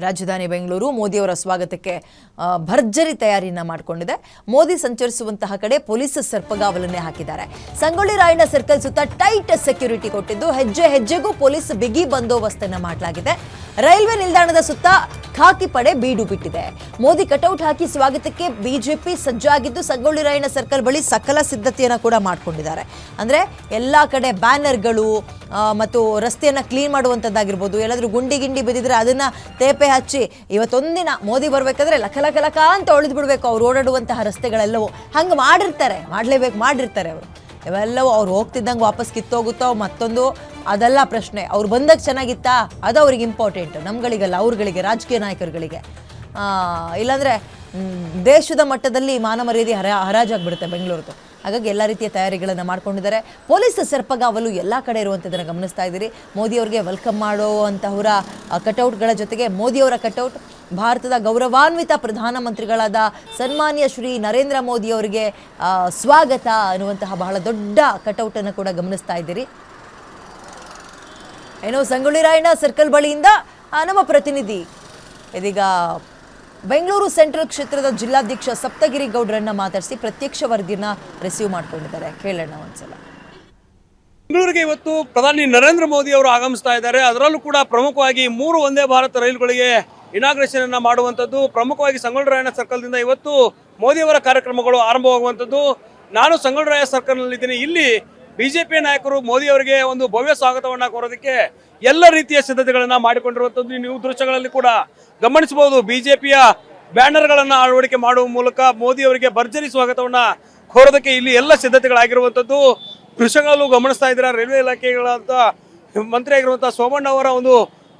ರಾಜಧಾನಿ ಬೆಂಗಳೂರು ಮೋದಿಯವರ ಸ್ವಾಗತಕ್ಕೆ ಭರ್ಜರಿ ತಯಾರಿಯನ್ನ ಮಾಡಿಕೊಂಡಿದೆ. ಮೋದಿ ಸಂಚರಿಸುವಂತಹ ಕಡೆ ಪೊಲೀಸ್ ಸರ್ಪಗಾವಲನ್ನೇ ಹಾಕಿದ್ದಾರೆ. ಸಂಗೊಳ್ಳಿ ರಾಯಣ್ಣ ಸರ್ಕಲ್ ಸುತ್ತ ಟೈಟ್ ಸೆಕ್ಯೂರಿಟಿ ಕೊಟ್ಟಿದ್ದು ಹೆಜ್ಜೆ ಹೆಜ್ಜೆಗೂ ಪೊಲೀಸ್ ಬಿಗಿ ಬಂದೋಬಸ್ತನ್ನ ಮಾಡಲಾಗಿದೆ. ರೈಲ್ವೆ ನಿಲ್ದಾಣದ ಸುತ್ತ ಖಾಕಿ ಪಡೆ ಬೀಡು ಬಿಟ್ಟಿದೆ. ಮೋದಿ ಕಟೌಟ್ ಹಾಕಿ ಸ್ವಾಗತಕ್ಕೆ ಬಿಜೆಪಿ ಸಜ್ಜಾಗಿದ್ದು ಸಂಗೊಳ್ಳಿ ರಾಯಣ್ಣ ಸರ್ಕಲ್ ಬಳಿ ಸಕಲ ಸಿದ್ಧತೆಯನ್ನು ಕೂಡ ಮಾಡಿಕೊಂಡಿದ್ದಾರೆ. ಅಂದರೆ ಎಲ್ಲ ಕಡೆ ಬ್ಯಾನರ್ಗಳು ಮತ್ತು ರಸ್ತೆಯನ್ನು ಕ್ಲೀನ್ ಮಾಡುವಂಥದ್ದಾಗಿರ್ಬೋದು, ಎಲ್ಲಾದರೂ ಗುಂಡಿ ಬಿದ್ದಿದ್ರೆ ಅದನ್ನು ತೇಪೆ ಹಚ್ಚಿ ಇವತ್ತೊಂದಿನ ಮೋದಿ ಬರಬೇಕಾದ್ರೆ ಲಕ ಅಂತ ಒಳಿದು ಬಿಡಬೇಕು ಅವ್ರು ಓಡಾಡುವಂತಹ ರಸ್ತೆಗಳೆಲ್ಲವೂ. ಹಂಗೆ ಮಾಡಿರ್ತಾರೆ ಅವರು. ಇವೆಲ್ಲವೂ ಅವ್ರು ಹೋಗ್ತಿದ್ದಂಗೆ ವಾಪಸ್ ಕಿತ್ತೋಗುತ್ತೋ ಮತ್ತೊಂದು ಅದೆಲ್ಲ ಪ್ರಶ್ನೆ. ಅವ್ರು ಬಂದಾಗ ಚೆನ್ನಾಗಿತ್ತಾ ಅದು ಅವ್ರಿಗೆ ಇಂಪಾರ್ಟೆಂಟ್, ನಮ್ಗಳಿಗಲ್ಲ, ಅವ್ರುಗಳಿಗೆ, ರಾಜಕೀಯ ನಾಯಕರುಗಳಿಗೆ. ಇಲ್ಲಾಂದರೆ ದೇಶದ ಮಟ್ಟದಲ್ಲಿ ಮಾನ ಮರ್ಯಾದೆ ಹರಾಜಾಗ್ಬಿಡುತ್ತೆ ಬೆಂಗಳೂರದು. ಹಾಗಾಗಿ ಎಲ್ಲ ರೀತಿಯ ತಯಾರಿಗಳನ್ನು ಮಾಡ್ಕೊಂಡಿದ್ದಾರೆ. ಪೊಲೀಸ್ ಸರ್ಪಗಾವಲು ಎಲ್ಲ ಕಡೆ ಇರುವಂಥದ್ದನ್ನು ಗಮನಿಸ್ತಾ ಇದ್ದೀರಿ. ಮೋದಿಯವರಿಗೆ ವೆಲ್ಕಮ್ ಮಾಡುವಂತಹವರ ಕಟೌಟ್ಗಳ ಜೊತೆಗೆ ಮೋದಿಯವರ ಕಟೌಟ್, ಭಾರತದ ಗೌರವಾನ್ವಿತ ಪ್ರಧಾನಮಂತ್ರಿಗಳಾದ ಸನ್ಮಾನ್ಯ ಶ್ರೀ ನರೇಂದ್ರ ಮೋದಿಯವರಿಗೆ ಸ್ವಾಗತ ಅನ್ನುವಂತಹ ಬಹಳ ದೊಡ್ಡ ಕಟೌಟನ್ನು ಕೂಡ ಗಮನಿಸ್ತಾ ಇದ್ದೀರಿ. ಏನೋ ಸಂಗೊಳ್ಳಿ ರಾಯಣ್ಣ ಸರ್ಕಲ್ ಬಳಿಯಿಂದ ನಮ್ಮ ಪ್ರತಿನಿಧಿ ಇದೀಗ ಬೆಂಗಳೂರು ಸೆಂಟ್ರಲ್ ಕ್ಷೇತ್ರದ ಜಿಲ್ಲಾಧ್ಯಕ್ಷ ಸಪ್ತಗಿರಿ ಗೌಡ್ರನ್ನ ಮಾತಾಡಿಸಿ ಪ್ರತ್ಯಕ್ಷ ವರದಿಯನ್ನ ರಿಸೀವ್ ಮಾಡ್ಕೊಂಡಿದ್ದಾರೆ. ಕೇಳೋಣ ಒಂದ್ಸಲ. ಬೆಂಗಳೂರಿಗೆ ಇವತ್ತು ಪ್ರಧಾನಿ ನರೇಂದ್ರ ಮೋದಿ ಅವರು ಆಗಮಿಸ್ತಾ ಇದ್ದಾರೆ. ಅದರಲ್ಲೂ ಕೂಡ ಪ್ರಮುಖವಾಗಿ 3 ವಂದೇ ಭಾರತ್ ರೈಲುಗಳಿಗೆ ಇನಾಗ್ರೇಷನ್ ಅನ್ನ ಮಾಡುವಂಥದ್ದು, ಪ್ರಮುಖವಾಗಿ ಸಂಗೊಳ್ಳಿ ರಾಯಣ್ಣ ಸರ್ಕಲ್ದಿಂದ ಇವತ್ತು ಮೋದಿಯವರ ಕಾರ್ಯಕ್ರಮಗಳು ಆರಂಭವಾಗುವಂಥದ್ದು. ನಾನು ಸಂಗೊಳ್ಳಿ ರಾಯಣ್ಣ ಸರ್ಕಲ್ನಲ್ಲಿದ್ದೀನಿ. ಇಲ್ಲಿ ಬಿಜೆಪಿ ನಾಯಕರು ಮೋದಿ ಅವರಿಗೆ ಒಂದು ಭವ್ಯ ಸ್ವಾಗತವನ್ನ ಕೋರೋದಕ್ಕೆ ಎಲ್ಲ ರೀತಿಯ ಸಿದ್ಧತೆಗಳನ್ನ ಮಾಡಿಕೊಂಡಿರುವಂಥದ್ದು ನೀವು ದೃಶ್ಯಗಳಲ್ಲಿ ಕೂಡ ಗಮನಿಸಬಹುದು. ಬಿಜೆಪಿಯ ಬ್ಯಾನರ್ಗಳನ್ನ ಅಳವಡಿಕೆ ಮಾಡುವ ಮೂಲಕ ಮೋದಿ ಅವರಿಗೆ ಭರ್ಜರಿ ಸ್ವಾಗತವನ್ನ ಕೋರೋದಕ್ಕೆ ಇಲ್ಲಿ ಎಲ್ಲ ಸಿದ್ಧತೆಗಳಾಗಿರುವಂಥದ್ದು ದೃಶ್ಯಗಳಲ್ಲೂ ಗಮನಿಸ್ತಾ ಇದ್ದೀರಾ. ರೈಲ್ವೆ ಇಲಾಖೆಗಳಂತ ಮಂತ್ರಿ ಆಗಿರುವಂತಹ ಸೋಮಣ್ಣ ಅವರ ಒಂದು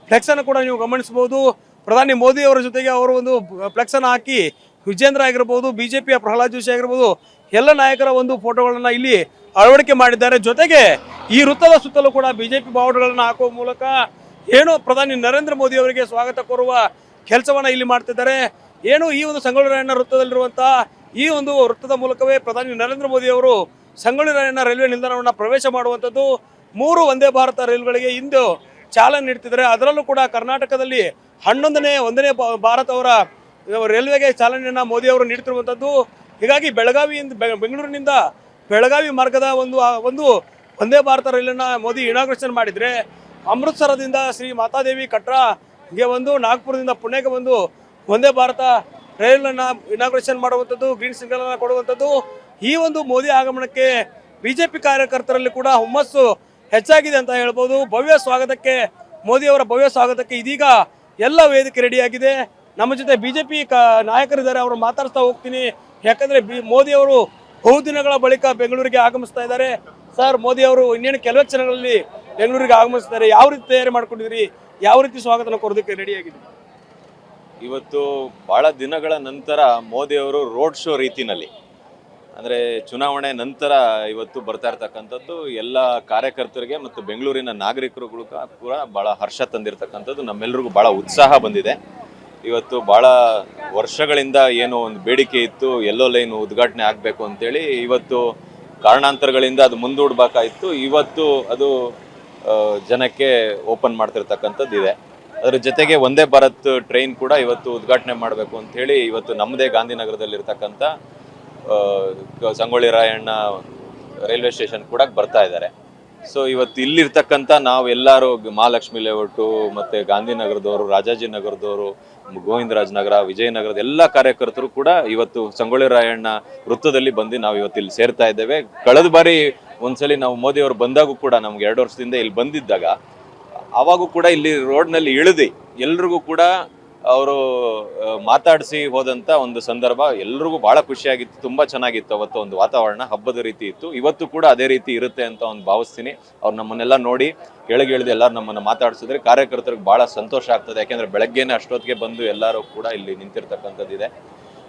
ಫ್ಲೆಕ್ಸ್ ಅನ್ನು ಕೂಡ ನೀವು ಗಮನಿಸಬಹುದು. ಪ್ರಧಾನಿ ಮೋದಿ ಅವರ ಜೊತೆಗೆ ಅವರು ಒಂದು ಫ್ಲೆಕ್ಸ್ ಅನ್ನು ಹಾಕಿ ವಿಜೇಂದ್ರ ಆಗಿರ್ಬೋದು, ಬಿಜೆಪಿಯ ಪ್ರಹ್ಲಾದ್ ಜೋಶಿ ಆಗಿರ್ಬೋದು, ಎಲ್ಲ ನಾಯಕರ ಒಂದು ಫೋಟೋಗಳನ್ನ ಇಲ್ಲಿ ಅಳವಡಿಕೆ ಮಾಡಿದ್ದಾರೆ. ಜೊತೆಗೆ ಈ ವೃತ್ತದ ಸುತ್ತಲೂ ಕೂಡ ಬಿಜೆಪಿ ಬಾವುಟಗಳನ್ನು ಹಾಕುವ ಮೂಲಕ ಏನು ಪ್ರಧಾನಿ ನರೇಂದ್ರ ಮೋದಿ ಅವರಿಗೆ ಸ್ವಾಗತ ಕೋರುವ ಕೆಲಸವನ್ನ ಇಲ್ಲಿ ಮಾಡ್ತಿದ್ದಾರೆ. ಏನು ಈ ಒಂದು ಸಂಗೊಳ್ಳಿ ರಾಯಣ್ಣ ವೃತ್ತದಲ್ಲಿರುವಂತಹ ಈ ಒಂದು ವೃತ್ತದ ಮೂಲಕವೇ ಪ್ರಧಾನಿ ನರೇಂದ್ರ ಮೋದಿ ಅವರು ಸಂಗೊಳ್ಳಿ ರಾಯಣ್ಣ ರೈಲ್ವೆ ನಿಲ್ದಾಣವನ್ನು ಪ್ರವೇಶ ಮಾಡುವಂಥದ್ದು. 3 ವಂದೇ ಭಾರತ ರೈಲುಗಳಿಗೆ ಇಂದು ಚಾಲನೆ ನೀಡ್ತಿದ್ದಾರೆ. ಅದರಲ್ಲೂ ಕೂಡ ಕರ್ನಾಟಕದಲ್ಲಿ 11ನೇ ಭಾರತ ಅವರ ರೈಲ್ವೆಗೆ ಚಾಲನೆಯನ್ನ ಮೋದಿ ಅವರು ನೀಡ್ತಿರುವಂಥದ್ದು. ಹೀಗಾಗಿ ಬೆಂಗಳೂರಿನಿಂದ ಬೆಳಗಾವಿ ಮಾರ್ಗದ ಒಂದು ವಂದೇ ಭಾರತ ರೈಲನ್ನ ಮೋದಿ ಇನಾಗ್ರೇಷನ್ ಮಾಡಿದ್ರೆ, ಅಮೃತಸರದಿಂದ ಶ್ರೀ ಮಾತಾದೇವಿ ಕಟ್ರಾಗೆ ನಾಗ್ಪುರದಿಂದ ಪುಣೆಗೆ ವಂದೇ ಭಾರತ ರೈಲನ್ನ ಇನಾಗ್ರೇಷನ್ ಮಾಡುವಂಥದ್ದು, ಗ್ರೀನ್ ಸಿಗ್ನಲ್ ಅನ್ನ ಕೊಡುವಂಥದ್ದು. ಈ ಒಂದು ಮೋದಿ ಆಗಮನಕ್ಕೆ ಬಿಜೆಪಿ ಕಾರ್ಯಕರ್ತರಲ್ಲಿ ಕೂಡ ಹುಮ್ಮಸ್ಸು ಹೆಚ್ಚಾಗಿದೆ ಅಂತ ಹೇಳ್ಬೋದು. ಮೋದಿ ಅವರ ಭವ್ಯ ಸ್ವಾಗತಕ್ಕೆ ಇದೀಗ ಎಲ್ಲ ವೇದಿಕೆ ರೆಡಿಯಾಗಿದೆ. ನಮ್ಮ ಜೊತೆ ಬಿಜೆಪಿ ನಾಯಕರಿದ್ದಾರೆ, ಅವರು ಮಾತಾಡ್ತಾ ಹೋಗ್ತೀನಿ. ಯಾಕಂದ್ರೆ ಮೋದಿ ಅವರು ಬಹುದಿನಗಳ ಬಳಿಕ ಬೆಂಗಳೂರಿಗೆ ಆಗಮಿಸ್ತಾ ಇದ್ದಾರೆ. ಸರ್, ಮೋದಿ ಅವರು ಇನ್ನೇನು ಕೆಲವೇ ಕ್ಷಣಗಳಲ್ಲಿ ಬೆಂಗಳೂರಿಗೆ ಆಗಮಿಸ್ತಾರೆ. ಯಾವ ರೀತಿ ತಯಾರಿ ಮಾಡ್ಕೊಂಡಿದ್ರಿ, ಯಾವ ರೀತಿ ಸ್ವಾಗತನ ಕೊಡೋದಕ್ಕೆ ರೆಡಿಯಾಗಿದೆ? ಇವತ್ತು ಬಹಳ ದಿನಗಳ ನಂತರ ಮೋದಿ ಅವರು ರೋಡ್ ಶೋ ರೀತಿನಲ್ಲಿ, ಅಂದರೆ ಚುನಾವಣೆ ನಂತರ ಇವತ್ತು ಬರ್ತಾ ಇರ್ತಕ್ಕಂಥದ್ದು ಎಲ್ಲ ಕಾರ್ಯಕರ್ತರಿಗೆ ಮತ್ತು ಬೆಂಗಳೂರಿನ ನಾಗರಿಕರುಗಳು ಕೂಡ ಭಾಳ ಹರ್ಷ ತಂದಿರತಕ್ಕಂಥದ್ದು. ನಮ್ಮೆಲ್ಲರಿಗೂ ಭಾಳ ಉತ್ಸಾಹ ಬಂದಿದೆ. ಇವತ್ತು ಭಾಳ ವರ್ಷಗಳಿಂದ ಏನು ಒಂದು ಬೇಡಿಕೆ ಇತ್ತು, ಎಲ್ಲೋ ಲೈನ್ ಉದ್ಘಾಟನೆ ಆಗಬೇಕು ಅಂತೇಳಿ. ಇವತ್ತು ಕಾರಣಾಂತರಗಳಿಂದ ಅದು ಮುಂದೂಡಬೇಕಾಯಿತು. ಇವತ್ತು ಅದು ಜನಕ್ಕೆ ಓಪನ್ ಮಾಡ್ತಿರ್ತಕ್ಕಂಥದ್ದು ಇದೆ. ಅದರ ಜೊತೆಗೆ ವಂದೇ ಭಾರತ್ ಟ್ರೈನ್ ಕೂಡ ಇವತ್ತು ಉದ್ಘಾಟನೆ ಮಾಡಬೇಕು ಅಂಥೇಳಿ ಇವತ್ತು ನಮ್ಮದೇ ಗಾಂಧಿನಗರದಲ್ಲಿರ್ತಕ್ಕಂಥ ಸಂಗೊಳ್ಳಿ ರಾಯಣ್ಣ ರೈಲ್ವೆ ಸ್ಟೇಷನ್ ಕೂಡ ಬರ್ತಾ ಇದ್ದಾರೆ. ಸೊ ಇವತ್ತು ಇಲ್ಲಿರ್ತಕ್ಕಂಥ ನಾವೆಲ್ಲರೂ ಮಹಾಲಕ್ಷ್ಮಿ ಲೇಔಟು ಮತ್ತು ಗಾಂಧಿನಗರದವರು, ರಾಜಾಜಿನಗರದವರು, ಗೋವಿಂದರಾಜ್ ನಗರ, ವಿಜಯನಗರದ ಎಲ್ಲ ಕಾರ್ಯಕರ್ತರು ಕೂಡ ಇವತ್ತು ಸಂಗೊಳ್ಳಿ ರಾಯಣ್ಣ ವೃತ್ತದಲ್ಲಿ ಬಂದು ನಾವು ಇವತ್ತು ಇಲ್ಲಿ ಸೇರ್ತಾ ಇದ್ದೇವೆ. ಕಳೆದ ಬಾರಿ ಒಂದ್ಸಲಿ ನಾವು ಮೋದಿ ಅವರು ಬಂದಾಗೂ ಕೂಡ ನಮ್ಗೆ 2 ವರ್ಷದಿಂದ ಇಲ್ಲಿ ಬಂದಿದ್ದಾಗ ಆವಾಗೂ ಕೂಡ ಇಲ್ಲಿ ರೋಡ್ನಲ್ಲಿ ಇಳಿದು ಎಲ್ರಿಗೂ ಕೂಡ ಅವರು ಮಾತಾಡಿಸಿ ಹೋದಂಥ ಒಂದು ಸಂದರ್ಭ ಎಲ್ರಿಗೂ ಭಾಳ ಖುಷಿಯಾಗಿತ್ತು. ತುಂಬ ಚೆನ್ನಾಗಿತ್ತು. ಅವತ್ತು ಒಂದು ವಾತಾವರಣ ಹಬ್ಬದ ರೀತಿ ಇತ್ತು. ಇವತ್ತು ಕೂಡ ಅದೇ ರೀತಿ ಇರುತ್ತೆ ಅಂತ ಒಂದು ಭಾವಿಸ್ತೀನಿ. ಅವ್ರು ನಮ್ಮನ್ನೆಲ್ಲ ನೋಡಿ ಕೆಳಗಿಳಿದು ಎಲ್ಲರೂ ನಮ್ಮನ್ನು ಮಾತಾಡಿಸಿದ್ರೆ ಕಾರ್ಯಕರ್ತರಿಗೆ ಭಾಳ ಸಂತೋಷ ಆಗ್ತದೆ. ಯಾಕೆಂದರೆ ಬೆಳಗ್ಗೆನೇ ಅಷ್ಟೊತ್ತಿಗೆ ಬಂದು ಎಲ್ಲರೂ ಕೂಡ ಇಲ್ಲಿ ನಿಂತಿರ್ತಕ್ಕಂಥದ್ದಿದೆ.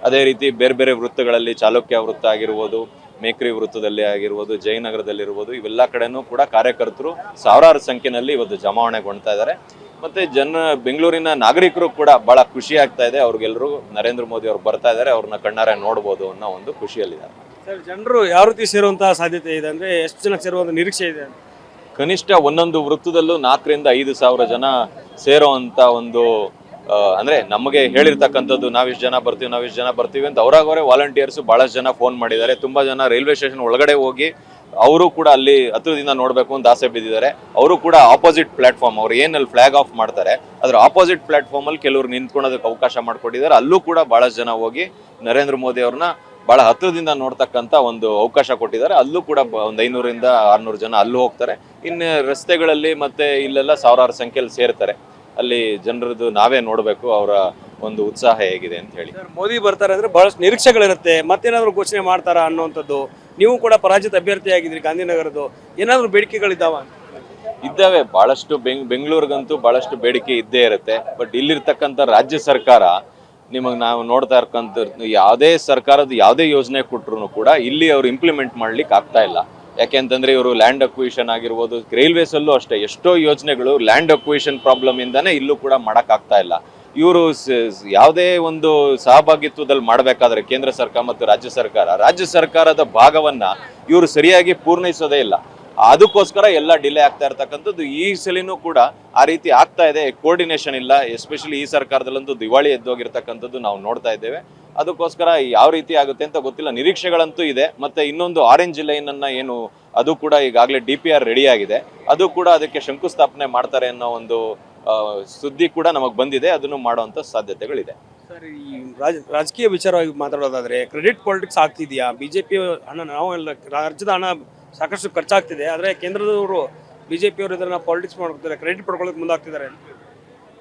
ಅದೇ ರೀತಿ ಬೇರೆ ಬೇರೆ ವೃತ್ತಗಳಲ್ಲಿ ಚಾಲುಕ್ಯ ವೃತ್ತ ಆಗಿರ್ಬೋದು, ಮೇಕ್ರಿ ವೃತ್ತದಲ್ಲಿ ಆಗಿರ್ಬೋದು, ಜಯನಗರದಲ್ಲಿರ್ಬೋದು, ಇವೆಲ್ಲ ಕಡೆನೂ ಕೂಡ ಕಾರ್ಯಕರ್ತರು ಸಾವಿರಾರು ಸಂಖ್ಯೆಯಲ್ಲಿ ಇವತ್ತು ಜಮಾವಣೆಗೊಳ್ತಾ ಇದ್ದಾರೆ. ಮತ್ತೆ ಬೆಂಗಳೂರಿನ ನಾಗರಿಕರು ಕೂಡ ಬಹಳ ಖುಷಿ ಆಗ್ತಾ ಇದೆ. ಅವ್ರಿಗೆಲ್ಲರೂ ನರೇಂದ್ರ ಮೋದಿ ಅವರು ಬರ್ತಾ ಇದ್ದಾರೆ, ಅವ್ರನ್ನ ಕಣ್ಣಾರೆ ನೋಡ್ಬೋದು ಅನ್ನೋ ಒಂದು ಖುಷಿಯಲ್ಲಿದ್ದಾರೆ. ಸರ್, ಜನರು ಯಾವ ರೀತಿ ಸೇರುವಂತಹ ಸಾಧ್ಯತೆ ಇದೆ, ಅಂದ್ರೆ ಎಷ್ಟು ಜನ ಸೇರುವಂತ ನಿರೀಕ್ಷೆ ಇದೆ? ಕನಿಷ್ಠ ಒಂದೊಂದು ವೃತ್ತದಲ್ಲೂ 4,000 ರಿಂದ 5,000 ಜನ ಸೇರೋ ಅಂತ ಒಂದು ಅಂದ್ರೆ ನಮಗೆ ಹೇಳಿರ್ತಕ್ಕಂಥದ್ದು ನಾವಿಷ್ಟು ಜನ ಬರ್ತೀವಿ ಅಂತ ಅವರಾಗವರೇ ವಾಲಂಟಿಯರ್ಸ್ ಬಹಳಷ್ಟು ಜನ ಫೋನ್ ಮಾಡಿದ್ದಾರೆ. ತುಂಬಾ ಜನ ರೈಲ್ವೆ ಸ್ಟೇಷನ್ ಒಳಗಡೆ ಹೋಗಿ ಅವರು ಕೂಡ ಅಲ್ಲಿ ಹತ್ರದಿಂದ ನೋಡ್ಬೇಕು ಅಂತ ಆಸೆ ಬಿದ್ದಿದ್ದಾರೆ. ಅವರು ಕೂಡ ಆಪೋಸಿಟ್ ಪ್ಲಾಟ್ಫಾರ್ಮ್, ಅವ್ರು ಏನಲ್ಲಿ ಫ್ಲಾಗ್ ಆಫ್ ಮಾಡ್ತಾರೆ ಅದ್ರ ಆಪೋಸಿಟ್ ಪ್ಲಾಟ್ಫಾರ್ಮ್ ಅಲ್ಲಿ ಕೆಲವರು ನಿಂತ್ಕೊಳ್ಳೋದಕ್ಕೆ ಅವಕಾಶ ಮಾಡ್ಕೊಟ್ಟಿದ್ದಾರೆ. ಅಲ್ಲೂ ಕೂಡ ಬಹಳಷ್ಟು ಜನ ಹೋಗಿ ನರೇಂದ್ರ ಮೋದಿ ಅವ್ರನ್ನ ಬಹಳ ಹತ್ರದಿಂದ ನೋಡ್ತಕ್ಕಂತ ಒಂದು ಅವಕಾಶ ಕೊಟ್ಟಿದ್ದಾರೆ. ಅಲ್ಲೂ ಕೂಡ ಒಂದು 500ರಿಂದ 600 ಜನ ಅಲ್ಲೂ ಹೋಗ್ತಾರೆ. ಇನ್ನು ರಸ್ತೆಗಳಲ್ಲಿ ಮತ್ತೆ ಇಲ್ಲೆಲ್ಲ ಸಾವಿರಾರು ಸಂಖ್ಯೆಯಲ್ಲಿ ಸೇರ್ತಾರೆ. ಅಲ್ಲಿ ಜನರದ್ದು ನಾವೇ ನೋಡ್ಬೇಕು ಅವರ ಒಂದು ಉತ್ಸಾಹ ಹೇಗಿದೆ ಅಂತ ಹೇಳಿ. ಮೋದಿ ಬರ್ತಾರೆ ಅಂದ್ರೆ ಬಹಳಷ್ಟು ನಿರೀಕ್ಷೆಗಳಿರುತ್ತೆ, ಮತ್ತೇನಾದ್ರು ಘೋಷಣೆ ಮಾಡ್ತಾರಾ ಅನ್ನುವಂಥದ್ದು. ನೀವು ಕೂಡ ಪರಾಜಿತ ಅಭ್ಯರ್ಥಿ ಆಗಿದ್ರಿ ಗಾಂಧಿನಗರದ್ದು, ಏನಾದ್ರು ಬೇಡಿಕೆಗಳಿದ್ದಾವ? ಇದ್ದಾವೆ ಬಹಳಷ್ಟು. ಬೆಂಗಳೂರಿಗಂತೂ ಬಹಳಷ್ಟು ಬೇಡಿಕೆ ಇದ್ದೇ ಇರುತ್ತೆ. ಬಟ್ ಇಲ್ಲಿರ್ತಕ್ಕಂಥ ರಾಜ್ಯ ಸರ್ಕಾರ ನಿಮಗೆ ನಾವು ನೋಡ್ತಾ ಇರ್ಕಂತ ಯಾವುದೇ ಸರ್ಕಾರದ ಯಾವುದೇ ಯೋಜನೆ ಕೊಟ್ಟರು ಕೂಡ ಇಲ್ಲಿ ಅವರು ಇಂಪ್ಲಿಮೆಂಟ್ ಮಾಡ್ಲಿಕ್ಕೆ ಆಗ್ತಾ ಇಲ್ಲ. ಯಾಕೆಂತಂದ್ರೆ ಇವರು ಲ್ಯಾಂಡ್ ಅಕ್ವಿಷನ್ ಆಗಿರ್ಬೋದು, ರೈಲ್ವೇಸ್ ಅಲ್ಲೂ ಅಷ್ಟೇ ಎಷ್ಟೋ ಯೋಜನೆಗಳು ಲ್ಯಾಂಡ್ ಅಕ್ವಿಷನ್ ಪ್ರಾಬ್ಲಮ್ ಇಂದಾನೆ ಇಲ್ಲೂ ಕೂಡ ಮಾಡಕ್ ಆಗ್ತಾ ಇಲ್ಲ. ಇವರು ಯಾವುದೇ ಒಂದು ಸಹಭಾಗಿತ್ವದಲ್ಲಿ ಮಾಡಬೇಕಾದ್ರೆ ಕೇಂದ್ರ ಸರ್ಕಾರ ಮತ್ತು ರಾಜ್ಯ ಸರ್ಕಾರದ ಭಾಗವನ್ನ ಇವರು ಸರಿಯಾಗಿ ಪೂರ್ಣೈಸೋದೇ ಇಲ್ಲ. ಅದಕ್ಕೋಸ್ಕರ ಎಲ್ಲ ಡಿಲೇ ಆಗ್ತಾ ಇರ್ತಕ್ಕಂಥದ್ದು. ಈ ಸಲಿನೂ ಕೂಡ ಆ ರೀತಿ ಆಗ್ತಾ ಇದೆ. ಕೋಆರ್ಡಿನೇಷನ್ ಇಲ್ಲ. ಎಸ್ಪೆಷಲಿ ಈ ಸರ್ಕಾರದಲ್ಲಂತೂ ದಿವಾಳಿ ಎದ್ದೋಗಿರ್ತಕ್ಕಂಥದ್ದು ನಾವು ನೋಡ್ತಾ ಇದ್ದೇವೆ. ಅದಕ್ಕೋಸ್ಕರ ಯಾವ ರೀತಿ ಆಗುತ್ತೆ ಅಂತ ಗೊತ್ತಿಲ್ಲ. ನಿರೀಕ್ಷೆಗಳಂತೂ ಇದೆ. ಮತ್ತೆ ಇನ್ನೊಂದು ಆರೆಂಜ್ ಲೈನ್ ಅನ್ನ ಏನು ಅದು ಕೂಡ ಈಗಾಗಲೇ DPR ರೆಡಿ ಆಗಿದೆ. ಅದು ಕೂಡ ಅದಕ್ಕೆ ಶಂಕುಸ್ಥಾಪನೆ ಮಾಡ್ತಾರೆ ಅನ್ನೋ ಒಂದು ಸುದ್ದಿ ಕೂಡ ನಮಗೆ ಬಂದಿದೆ. ಅದನ್ನು ಮಾಡುವಂತ ಸಾಧ್ಯತೆಗಳಿದೆ. ಸರ್, ಈ ರಾಜಕೀಯ ವಿಚಾರವಾಗಿ ಮಾತಾಡೋದಾದ್ರೆ ಕ್ರೆಡಿಟ್ ಪಾಲಿಟಿಕ್ಸ್ ಆಗ್ತಿದೆಯಾ? ಬಿಜೆಪಿ ಹಣ, ನಾವೆಲ್ಲ ರಾಜ್ಯದ ಹಣ ಸಾಕಷ್ಟು ಖರ್ಚಾಗ್ತಿದೆ, ಆದ್ರೆ ಕೇಂದ್ರದವರು ಬಿಜೆಪಿಯವರು ಇದನ್ನ ಪಾಲಿಟಿಕ್ಸ್ ಮಾಡ್ಕೊತಾರೆ, ಕ್ರೆಡಿಟ್ ಪಡ್ಕೊಳ್ಳೋಕೆ ಮುಂದಾಗ್ತಿದ್ದಾರೆ.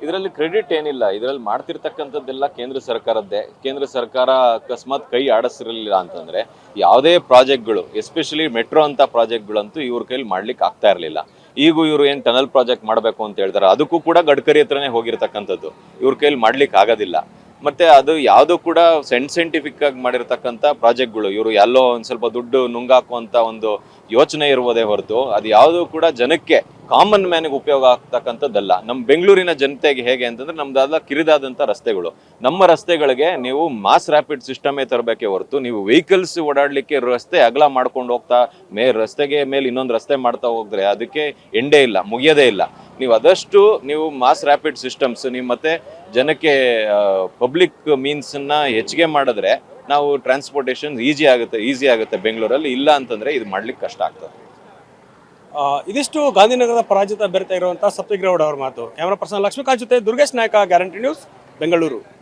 ಇದರಲ್ಲಿ ಕ್ರೆಡಿಟ್ ಏನಿಲ್ಲ. ಇದರಲ್ಲಿ ಮಾಡ್ತಿರ್ತಕ್ಕಂಥದ್ದೆಲ್ಲ ಕೇಂದ್ರ ಸರ್ಕಾರದ್ದೇ. ಕೇಂದ್ರ ಸರ್ಕಾರ ಅಕಸ್ಮಾತ್ ಕೈ ಆಡಿಸಿರಲಿಲ್ಲ ಅಂತಂದ್ರೆ ಯಾವುದೇ ಪ್ರಾಜೆಕ್ಟ್ಗಳು, ಎಸ್ಪೆಷಲಿ ಮೆಟ್ರೋ ಅಂತ ಪ್ರಾಜೆಕ್ಟ್ಗಳಂತೂ ಇವ್ರ ಕೈಲಿ ಮಾಡ್ಲಿಕ್ಕೆ ಆಗ್ತಾ ಇರಲಿಲ್ಲ. ಈಗ ಇವರು ಏನ್ ಟನಲ್ ಪ್ರಾಜೆಕ್ಟ್ ಮಾಡಬೇಕು ಅಂತ ಹೇಳ್ತಾರೆ, ಅದಕ್ಕೂ ಕೂಡ ಗಡ್ಕರಿ ಹತ್ರನೇ ಹೋಗಿರ್ತಕ್ಕಂಥದ್ದು. ಇವ್ರ ಕೈಲಿ ಮಾಡ್ಲಿಕ್ಕೆ ಆಗೋದಿಲ್ಲ. ಮತ್ತೆ ಅದು ಯಾವುದು ಕೂಡ ಸೈಂಟಿಫಿಕ್ ಆಗಿ ಮಾಡಿರ್ತಕ್ಕಂಥ ಪ್ರಾಜೆಕ್ಟ್ಗಳು. ಇವರು ಎಲ್ಲೋ ಒಂದ್ ಸ್ವಲ್ಪ ದುಡ್ಡು ನುಂಗಾಕುವಂತ ಒಂದು ಯೋಚನೆ ಇರುವುದೇ ಹೊರತು ಅದು ಯಾವುದು ಕೂಡ ಜನಕ್ಕೆ, ಕಾಮನ್ ಮ್ಯಾನ್ಗೆ ಉಪಯೋಗ ಆಗ್ತಕ್ಕಂಥದ್ದಲ್ಲ. ನಮ್ಮ ಬೆಂಗಳೂರಿನ ಜನತೆಗೆ ಹೇಗೆ ಅಂತಂದ್ರೆ ನಮ್ದೆಲ್ಲ ಕಿರಿದಾದಂಥ ರಸ್ತೆಗಳು. ನಮ್ಮ ರಸ್ತೆಗಳಿಗೆ ನೀವು ಮಾಸ್ ರ್ಯಾಪಿಡ್ ಸಿಸ್ಟಮೇ ತರಬೇಕೇ ಹೊರತು ನೀವು ವೆಹಿಕಲ್ಸ್ ಓಡಾಡ್ಲಿಕ್ಕೆ ರಸ್ತೆ ಅಗಲ ಮಾಡ್ಕೊಂಡು ಹೋಗ್ತಾ ರಸ್ತೆಗೆ ಮೇಲೆ ಇನ್ನೊಂದು ರಸ್ತೆ ಮಾಡ್ತಾ ಹೋದ್ರೆ ಅದಕ್ಕೆ ಎಂಡೇ ಇಲ್ಲ, ಮುಗಿಯೋದೇ ಇಲ್ಲ. ನೀವು ಆದಷ್ಟು ನೀವು ಮಾಸ್ ರ್ಯಾಪಿಡ್ ಸಿಸ್ಟಮ್ಸ್ ನೀವು ಮತ್ತೆ ಜನಕ್ಕೆ ಪಬ್ಲಿಕ್ ಮೀನ್ಸನ್ನ ಹೆಚ್ಚಿಗೆ ಮಾಡಿದ್ರೆ ನಾವು ಟ್ರಾನ್ಸ್ಪೋರ್ಟೇಷನ್ ಈಸಿ ಆಗುತ್ತೆ ಬೆಂಗಳೂರಲ್ಲಿ. ಇಲ್ಲ ಅಂತಂದ್ರೆ ಇದು ಮಾಡ್ಲಿಕ್ಕೆ ಕಷ್ಟ ಆಗ್ತದೆ. ಇದಿಷ್ಟು ಗಾಂಧಿನಗರದ ಪರಾಜಿತ ಅಭ್ಯರ್ಥಿ ಆಗಿರುವಂತಹ ಸಪ್ತಗಿರಿ ಗೌಡ ಅವರ ಮಾತು. ಕ್ಯಾಮರಾ ಪರ್ಸನ್ ಲಕ್ಷ್ಮೀಕಾಂತ್ ಜೊತೆ ದುರ್ಗೇಶ್ ನಾಯಕ, ಗ್ಯಾರಂಟಿ ನ್ಯೂಸ್, ಬೆಂಗಳೂರು.